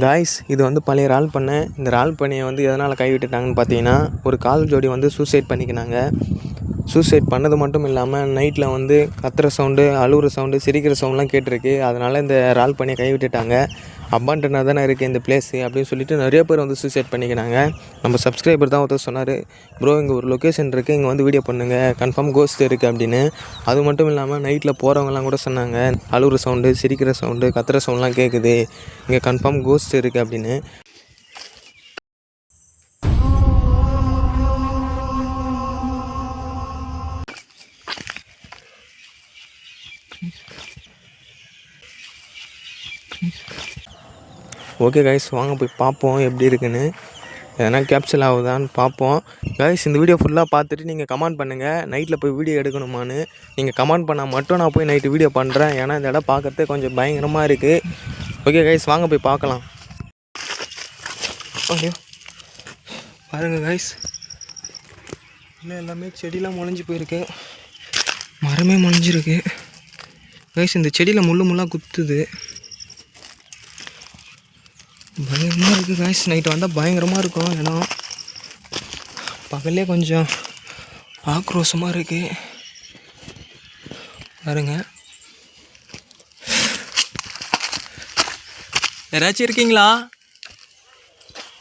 Guys இது வந்து பழைய இறால் பண்ணை. இந்த இறால் பண்ணையை வந்து எதனால் கைவிட்டுட்டாங்கன்னு பார்த்தீங்கன்னா, ஒரு கால் ஜோடி வந்து சூசைட் பண்ணிக்கினாங்க. சூசைட் பண்ணது மட்டும் இல்லாமல் நைட்டில் வந்து கத்துற சவுண்டு, அழுகுற சவுண்டு, சிரிக்கிற சவுண்ட்லாம் கேட்டிருக்கு. அதனால் இந்த இறால் பண்ணையை கைவிட்டுட்டாங்க. அபாண்டனாக தானே இருக்குது இந்த பிளேஸு அப்படின்னு சொல்லிட்டு நிறைய பேர் வந்து சூசைட் பண்ணிக்கினாங்க. நம்ம சப்ஸ்கிரைபர் தான் ஒருத்தர் சொன்னார், ப்ரோ இங்கே ஒரு லொக்கேஷன் இருக்குது, இங்கே வந்து வீடியோ பண்ணுங்கள், கன்ஃபார்ம் கோஸ்ட் இருக்குது அப்படின்னு. அது மட்டும் இல்லாமல் நைட்டில் போகிறவங்கலாம் கூட சொன்னாங்க, அழுகுற சவுண்டு, சிரிக்கிற சவுண்டு, கத்துற சவுண்ட்லாம் கேட்குது, இங்கே கன்ஃபார்ம் கோஸ்ட் இருக்குது அப்படின்னு. ஓகே கைஸ், வாங்க போய் பார்ப்போம் எப்படி இருக்குன்னு, எதனா கேப்சல் ஆகுதான்னு பார்ப்போம். கைஸ் இந்த வீடியோ ஃபுல்லாக பார்த்துட்டு நீங்கள் கமெண்ட் பண்ணுங்கள், நைட்டில் போய் வீடியோ எடுக்கணுமான்னு. நீங்கள் கமெண்ட் பண்ணால் மட்டும் நான் போய் நைட்டு வீடியோ பண்ணுறேன். ஏன்னா இந்த இடம் பார்க்குறதுக்கு கொஞ்சம் பயங்கரமாக இருக்குது. ஓகே கைஸ், வாங்க போய் பார்க்கலாம். ஓகே பாருங்கள் கைஸ், இல்லை எல்லாமே செடியெலாம் முளைஞ்சி போயிருக்கு, மரமே முளைஞ்சிருக்கு கைஸ். இந்த செடியில் முள்ளாக குத்துது, பயங்கரமாக இருக்குது காய்ஸ். நைட்டு வந்தால் பயங்கரமாக இருக்கும் இடம். பகல்லே கொஞ்சம் ஆக்ரோஷமாக இருக்குது பாருங்க. யாராச்சும் இருக்கீங்களா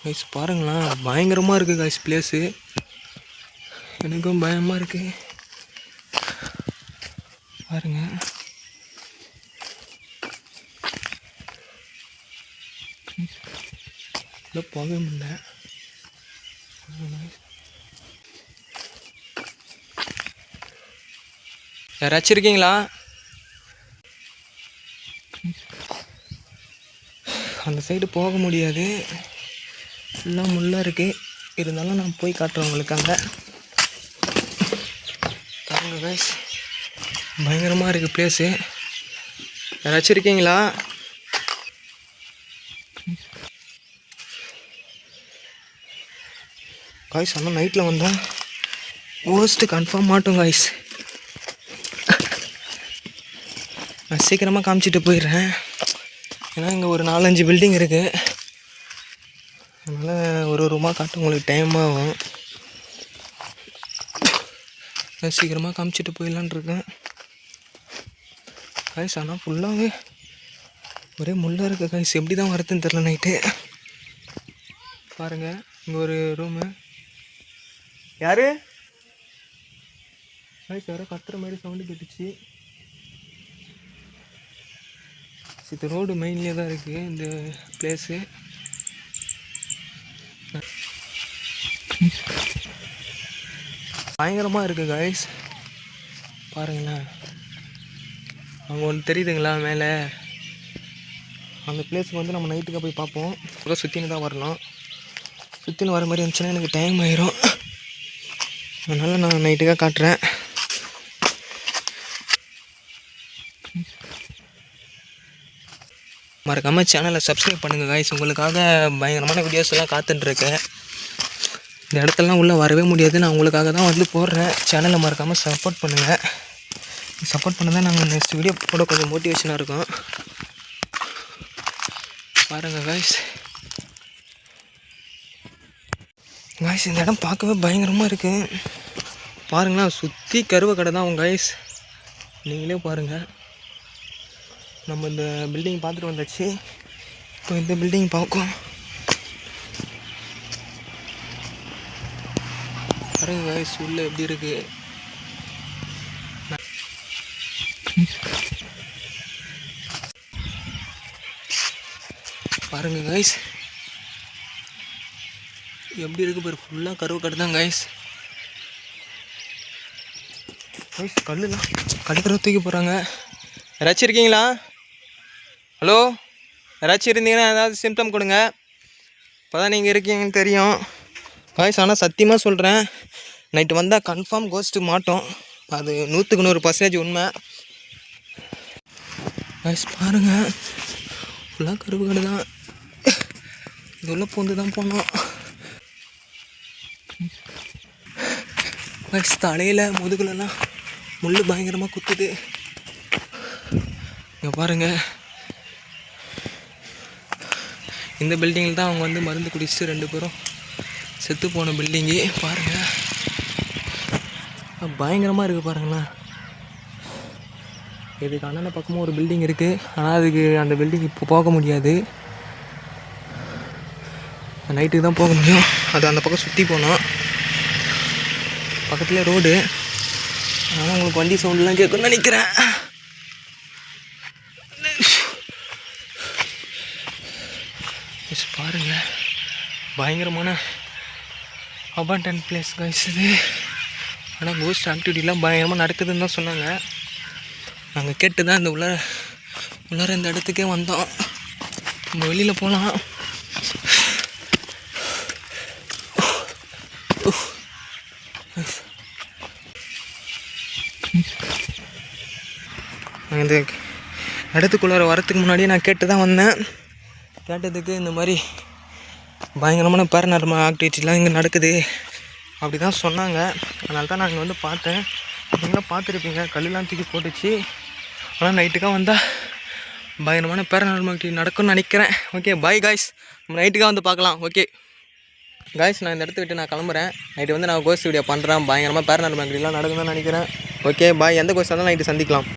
காய்ஸ்? பாருங்களேன், பயங்கரமாக இருக்குது காய்ஸ் பிளேஸு. எனக்கும் பயமாக இருக்குது பாருங்க. இல்லை போகவே முடியல. யாராச்சும் இருக்கீங்களா? அந்த சைடு போக முடியாது, ஃபுல்லாக முள்ளாக இருக்குது. இருந்தாலும் நான் போய் காட்டுறேன் உங்களுக்கு. அங்கே பாருங்க கைஸ், பயங்கரமாக இருக்குது பிளேஸு. யாராச்சும் இருக்கீங்களா? காய்ஸ் ஆனால் நைட்டில் வந்தால் கோஸ்ட்டு கன்ஃபார்ம் மாட்டோம் காய்ஸ். நான் சீக்கிரமாக காமிச்சிட்டு போயிடுறேன், ஏன்னா இங்கே ஒரு 4-5 பில்டிங் இருக்குது. அதனால் ஒரு ரூமாக காட்ட உங்களுக்கு டைம் ஆகும். நான் சீக்கிரமாக காமிச்சிட்டு போயிடலான் இருக்கேன் காய்ஸ். ஆனால் ஃபுல்லாகவே ஒரே முள்ளாக இருக்குது காய்ஸ். எப்படி தான் வரதுன்னு தெரில நைட்டு. பாருங்கள், இங்கே ஒரு ரூமு. யாரு காய்ஸ்? யாரோ கத்துற மாதிரி சவுண்டு கேட்டுச்சு. இந்த ரோடு மெயின்லேயே தான் இருக்குது இந்த பிளேஸு. பயங்கரமாக இருக்குது காய்ஸ். பாருங்களேன், அவங்க ஒன்று தெரியுதுங்களா மேலே? அந்த பிளேஸுக்கு வந்து நம்ம நைட்டுக்காக போய் பார்ப்போம். கூட சுற்றின்னு தான் வரணும். சுற்றின்னு வர மாதிரி இருந்துச்சுன்னா எனக்கு டைம் ஆயிரும். அதனால் நான் நைட்டுக்காக காட்டுறேன். மறக்காமல் சேனலை சப்ஸ்கிரைப் பண்ணுங்கள் காய்ஸ். உங்களுக்காக பயங்கரமான வீடியோஸ் எல்லாம் காத்துட்ருக்கேன். இந்த இடத்துலலாம் உள்ளே வரவே முடியாது, நான் உங்களுக்காக தான் வந்து போடுறேன். சேனலை மறக்காமல் சப்போர்ட் பண்ணுங்கள். சப்போர்ட் பண்ண தான் நாங்கள் நெக்ஸ்ட் வீடியோ போட கொஞ்சம் மோட்டிவேஷனாக இருக்கும். பாருங்கள் காய்ஸ். காய்ஸ் இந்த இடம் பார்க்கவே பயங்கரமாக இருக்குது. பாருங்களேன், சுற்றி கருவ கடை தான் உங்கள் காய்ஸ். நீங்களே பாருங்கள். நம்ம இந்த பில்டிங் பார்த்துட்டு வந்தாச்சு, இப்போ இந்த பில்டிங் பார்க்கும். பாருங்க காய்ஸ், உள்ள எப்படி இருக்கு பாருங்க காய்ஸ், எப்படி இருக்கு பாரு. ஃபுல்லாக கருவ கடை தான் காய்ஸ். காய்ஸ் கல்லுலாம் கடற்கரை தூக்கி போகிறாங்க. யாராச்சும் இருக்கீங்களா? ஹலோ, யாராச்சும் இருந்தீங்கன்னா ஏதாவது சிம்டம் கொடுங்க, இப்போ தான் நீங்கள் இருக்கீங்கன்னு தெரியும் காய்ஸ். ஆனால் சத்தியமாக சொல்கிறேன், நைட்டு வந்தால் கன்ஃபார்ம் கோஸ்ட்டு மாட்டோம். அது 100க்கு 100% உண்மை காய்ஸ். பாருங்கள், ஃபுல்லாக கருவு கடை தான். இது உள்ள பூந்து தான் போனோம் காய்ஸ். தலையில் முதுகுலலாம் முள் பயங்கரமாக குத்துது. இங்கே பாருங்கள், இந்த பில்டிங்கில் தான் அவங்க வந்து மருந்து குடிச்சிட்டு 2 பேரும் செத்து போன பில்டிங்கு பாருங்கள். பயங்கரமாக இருக்குது பாருங்களேன். இதுக்கு அண்ணன பக்கமும் ஒரு பில்டிங் இருக்குது. ஆனால் அதுக்கு அந்த பில்டிங் இப்போ போக முடியாது, நைட்டுக்கு தான் போக முடியும். அது அந்த பக்கம் சுற்றி போனோம். பக்கத்தில் ரோடு, அதனால் உங்களுக்கு வண்டி சவுண்டெலாம் கேட்குன்னு நினைக்கிறேன். பாருங்கள், பயங்கரமான அபாண்டன் பிளேஸ் கைஸ் இது. ஆனால் கோஸ்ட் ஆக்டிவிட்டிலாம் பயங்கரமாக நடக்குதுன்னு தான் சொன்னாங்க. நாங்கள் கேட்டு தான் இந்த உள்ளார இந்த இடத்துக்கே வந்தோம். நம்ம வெளியில் போகலாம். இந்த இடத்துக்குள்ளார வரத்துக்கு முன்னாடியே நான் கேட்டு தான் வந்தேன். கேட்டதுக்கு இந்த மாதிரி பயங்கரமான பேரநார்மல் ஆக்டிவிட்டிலாம் இங்கே நடக்குது அப்படி தான் சொன்னாங்க. அதனால தான் நான் இங்கே வந்து பார்த்தேன். நீங்களும் பார்த்துருப்பீங்க, கல்லெலாம் தூக்கி போட்டுச்சு. ஆனால் நைட்டுக்காக வந்தால் பயங்கரமான பேரநார்மல் ஆக்டிவிட்டி நடக்கும்னு நினைக்கிறேன். ஓகே பாய் காய்ஸ், நம்ம நைட்டுக்காக வந்து பார்க்கலாம். ஓகே காய்ஸ், நான் இந்த இடத்த விட்டு நான் கிளம்புறேன். நைட்டு வந்து நான் கோஸ்ட் வீடியோ பண்ணுறேன். பயங்கரமாக பேரநார்மல் ஆக்டிவிட்டிலாம் நடக்குதுன்னு நினைக்கிறேன். Okay bye. எந்த கோஸ்ட் இருந்தாலும் நைட்டு சந்திக்கலாம்.